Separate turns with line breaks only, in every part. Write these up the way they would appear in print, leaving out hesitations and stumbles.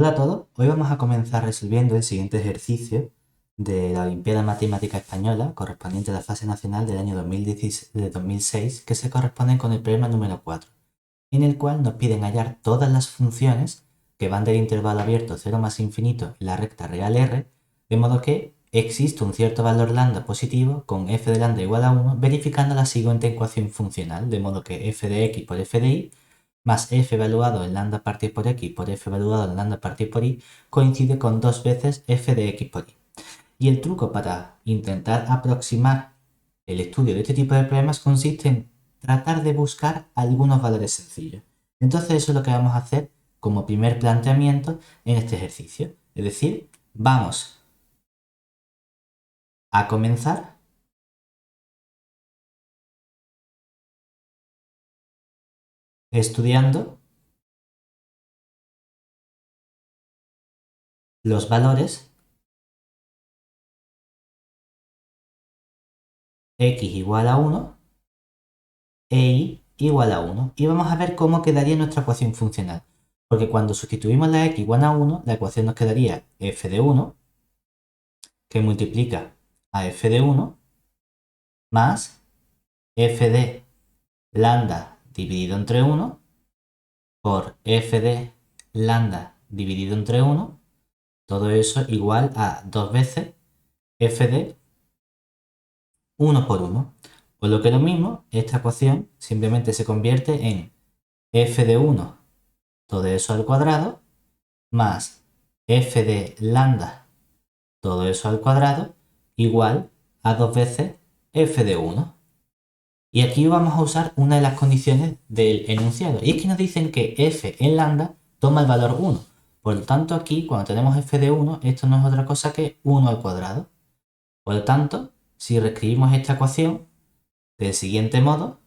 Hola a todos, hoy vamos a comenzar resolviendo el siguiente ejercicio de la Olimpiada Matemática Española correspondiente a la fase nacional del año 2006 que se corresponden con el problema número 4, en el cual nos piden hallar todas las funciones que van del intervalo abierto 0 más infinito en la recta real R, de modo que existe un cierto valor lambda positivo con f de lambda igual a 1, verificando la siguiente ecuación funcional, de modo que f de x por f de y más f evaluado en lambda partido por x por f evaluado en lambda partido por y coincide con 2 veces f de x por y. Y el truco para intentar aproximar el estudio de este tipo de problemas consiste en tratar de buscar algunos valores sencillos. Entonces eso es lo que vamos a hacer como primer planteamiento en este ejercicio. Es decir, vamos a comenzar estudiando los valores x igual a 1 e y igual a 1. Y vamos a ver cómo quedaría nuestra ecuación funcional. Porque cuando sustituimos la x igual a 1, la ecuación nos quedaría f de 1, que multiplica a f de 1, más f de lambda dividido entre 1 por f de lambda dividido entre 1, todo eso igual a 2 veces f de 1 por 1. Por lo que lo mismo, esta ecuación simplemente se convierte en f de 1, todo eso al cuadrado, más f de lambda, todo eso al cuadrado, igual a 2 veces f de 1. Y aquí vamos a usar una de las condiciones del enunciado. Y es que nos dicen que f en lambda toma el valor 1. Por lo tanto, aquí, cuando tenemos f de 1, esto no es otra cosa que 1 al cuadrado. Por lo tanto, si reescribimos esta ecuación del siguiente modo,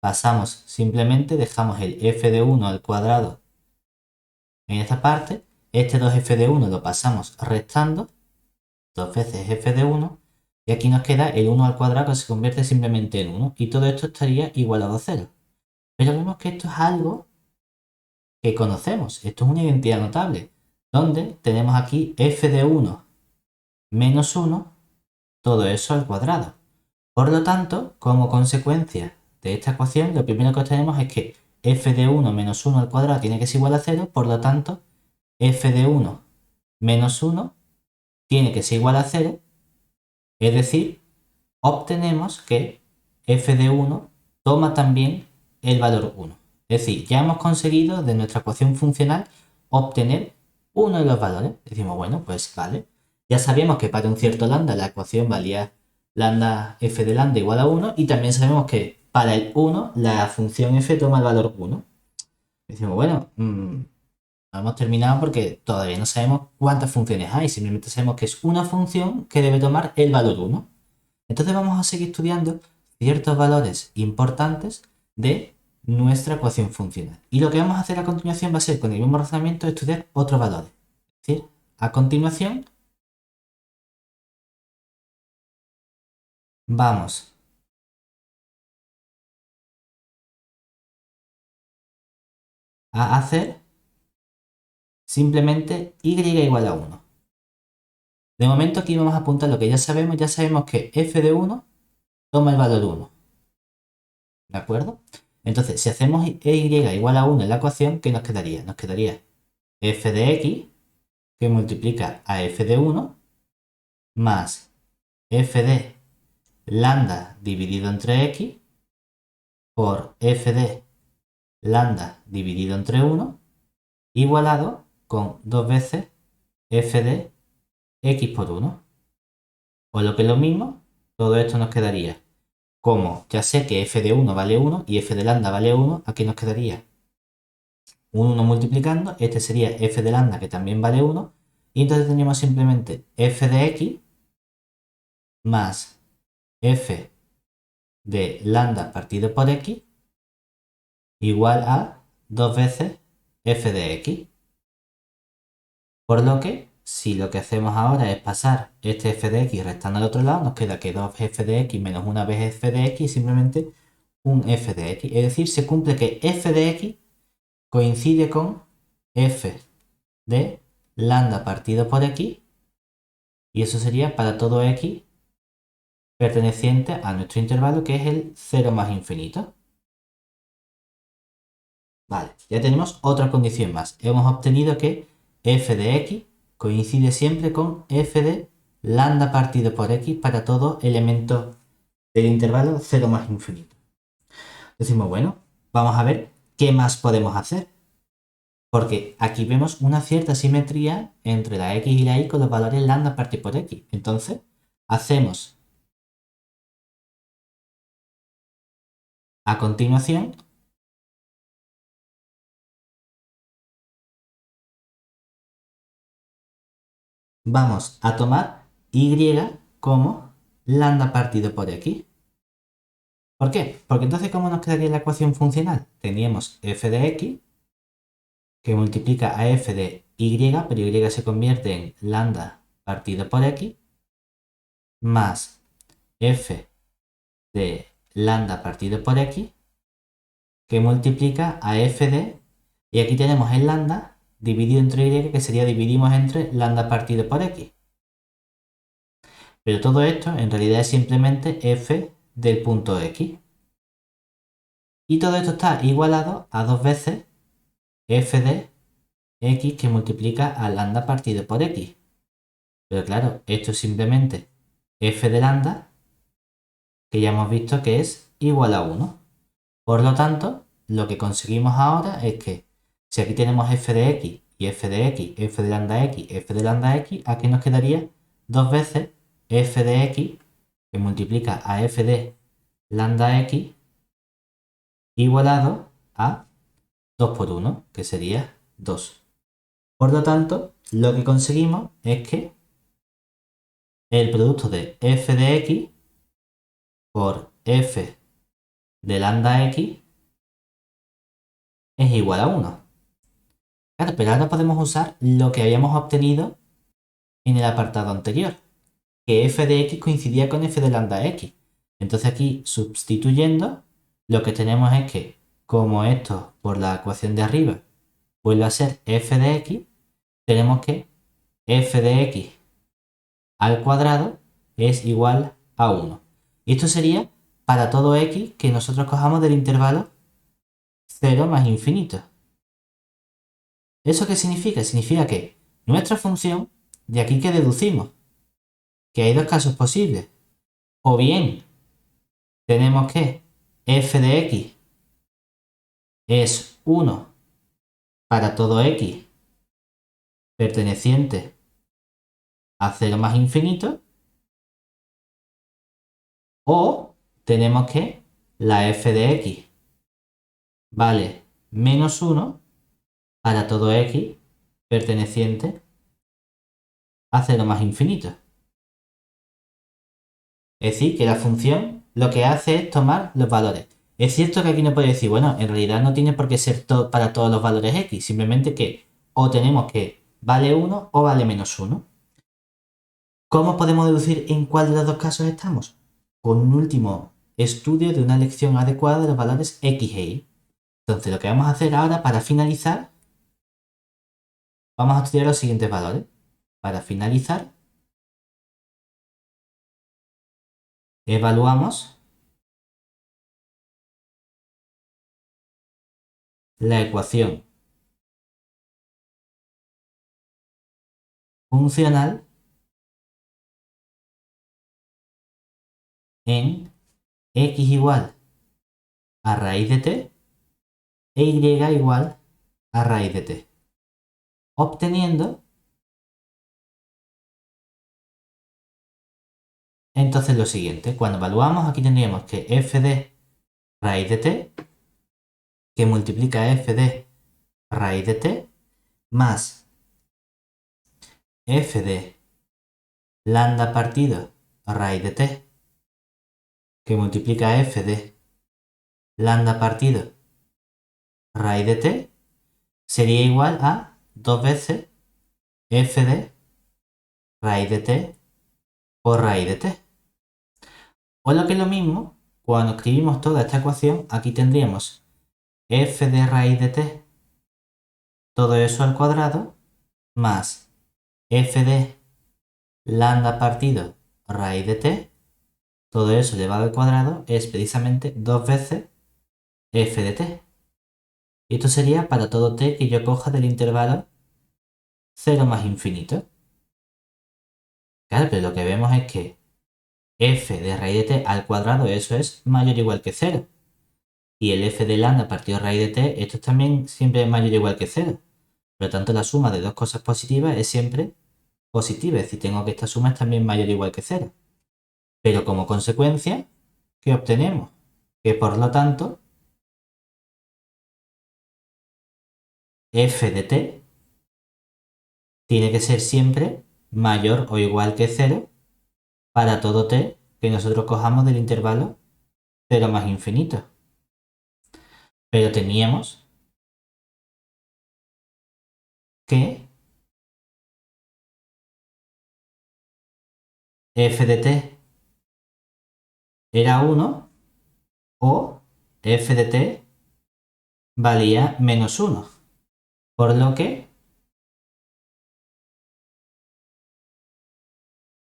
pasamos simplemente, dejamos el f de 1 al cuadrado en esta parte, este 2f de 1 lo pasamos restando, 2 veces f de 1, y aquí nos queda el 1 al cuadrado que se convierte simplemente en 1, y todo esto estaría igualado a 0. Pero vemos que esto es algo que conocemos, esto es una identidad notable, donde tenemos aquí f de 1 menos 1, todo eso al cuadrado. Por lo tanto, como consecuencia de esta ecuación, lo primero que obtenemos es que f de 1 menos 1 al cuadrado tiene que ser igual a 0, por lo tanto, f de 1 menos 1 tiene que ser igual a 0, es decir, obtenemos que f de 1 toma también el valor 1. Es decir, ya hemos conseguido de nuestra ecuación funcional obtener uno de los valores. Decimos, bueno, pues vale. Ya sabíamos que para un cierto lambda la ecuación valía lambda f de lambda igual a 1 y también sabemos que para el 1 la función f toma el valor 1. Decimos, bueno, no hemos terminado porque todavía no sabemos cuántas funciones hay, simplemente sabemos que es una función que debe tomar el valor 1. Entonces vamos a seguir estudiando ciertos valores importantes de nuestra ecuación funcional. Y lo que vamos a hacer a continuación va a ser, con el mismo razonamiento, estudiar otros valores. Es decir, a continuación vamos a hacer simplemente y igual a 1. De momento aquí vamos a apuntar lo que ya sabemos que f de 1 toma el valor 1. ¿De acuerdo? Entonces, si hacemos y igual a 1 en la ecuación, ¿qué nos quedaría? Nos quedaría f de x, que multiplica a f de 1, más f de lambda dividido entre x por f de lambda dividido entre 1, igualado con 2 veces f de x por 1. O lo que es lo mismo, todo esto nos quedaría como ya sé que f de 1 vale 1 y f de lambda vale 1, aquí nos quedaría un 1 multiplicando, este sería f de lambda que también vale 1, y entonces tendríamos simplemente f de x más f de lambda partido por x igual a 2 veces f de x. Por lo que, si lo que hacemos ahora es pasar este f de x restando al otro lado, nos queda que 2f de x menos una vez f de x y simplemente un f de x. Es decir, se cumple que f de x coincide con f de lambda partido por x, y eso sería para todo x perteneciente a nuestro intervalo, que es el 0 más infinito. Vale, ya tenemos otra condición más. Hemos obtenido que f de x coincide siempre con f de lambda partido por x para todo elemento del intervalo 0 más infinito. Decimos, bueno, vamos a ver qué más podemos hacer. Porque aquí vemos una cierta simetría entre la x y la y con los valores lambda partido por x. Entonces, hacemos a continuación, vamos a tomar y como lambda partido por x. ¿Por qué? Porque entonces, ¿cómo nos quedaría la ecuación funcional? Teníamos f de x que multiplica a f de y, pero y se convierte en lambda partido por x, más f de lambda partido por x, que multiplica a f de, y aquí tenemos el lambda dividido entre y, que sería dividimos entre lambda partido por x. Pero todo esto en realidad es simplemente f del punto x. Y todo esto está igualado a 2 veces f de x que multiplica a lambda partido por x. Pero claro, esto es simplemente f de lambda, que ya hemos visto que es igual a 1. Por lo tanto, lo que conseguimos ahora es que si aquí tenemos f de x y f de x, f de lambda x, f de lambda x, aquí nos quedaría 2 veces f de x que multiplica a f de lambda x igualado a 2 por 1, que sería 2. Por lo tanto, lo que conseguimos es que el producto de f de x por f de lambda x es igual a 1. Claro, pero ahora podemos usar lo que habíamos obtenido en el apartado anterior, que f de x coincidía con f de lambda x. Entonces aquí, sustituyendo, lo que tenemos es que, como esto por la ecuación de arriba vuelve a ser f de x, tenemos que f de x al cuadrado es igual a 1. Y esto sería para todo x que nosotros cojamos del intervalo 0 más infinito. ¿Eso qué significa? Significa que nuestra función, de aquí que deducimos, que hay dos casos posibles. O bien tenemos que f de x es 1 para todo x perteneciente a 0 más infinito, o tenemos que la f de x vale menos 1 para todo x perteneciente a 0 más infinito. Es decir, que la función lo que hace es tomar los valores. Es cierto que aquí no puede decir, bueno, en realidad no tiene por qué ser para todos los valores x, simplemente que o tenemos que vale 1 o vale menos 1. ¿Cómo podemos deducir en cuál de los dos casos estamos? Con un último estudio de una elección adecuada de los valores x e y. Entonces, lo que vamos a hacer ahora para finalizar, vamos a estudiar los siguientes valores. Para finalizar, evaluamos la ecuación funcional en x igual a raíz de t e y igual a raíz de t, obteniendo entonces lo siguiente. Cuando evaluamos, aquí tendríamos que f de raíz de t, que multiplica f de raíz de t, más f de lambda partido raíz de t, que multiplica f de lambda partido raíz de t, sería igual a 2 veces f de raíz de t por raíz de t. O lo que es lo mismo, cuando escribimos toda esta ecuación, aquí tendríamos f de raíz de t, todo eso al cuadrado, más f de lambda partido raíz de t, todo eso elevado al cuadrado es precisamente 2 veces f de t. Y esto sería para todo t que yo coja del intervalo 0 más infinito. Claro, pero lo que vemos es que f de raíz de t al cuadrado, eso es mayor o igual que 0. Y el f de lambda partido raíz de t, esto es también siempre mayor o igual que 0. Por lo tanto, la suma de dos cosas positivas es siempre positiva. Es decir, tengo que esta suma es también mayor o igual que 0. Pero como consecuencia, ¿qué obtenemos? Que por lo tanto, f de t tiene que ser siempre mayor o igual que 0 para todo t que nosotros cojamos del intervalo 0 más infinito. Pero teníamos que f de t era 1 o f de t valía menos 1. Por lo que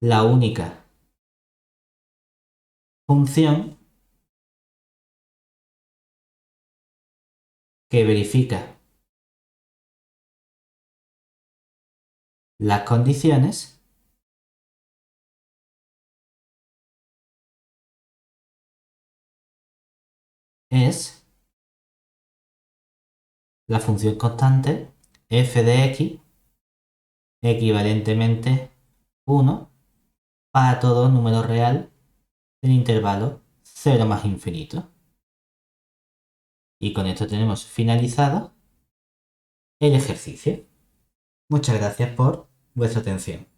la única función que verifica las condiciones es la función constante f de x equivalentemente 1 para todo número real del intervalo 0 más infinito. Y con esto tenemos finalizado el ejercicio. Muchas gracias por vuestra atención.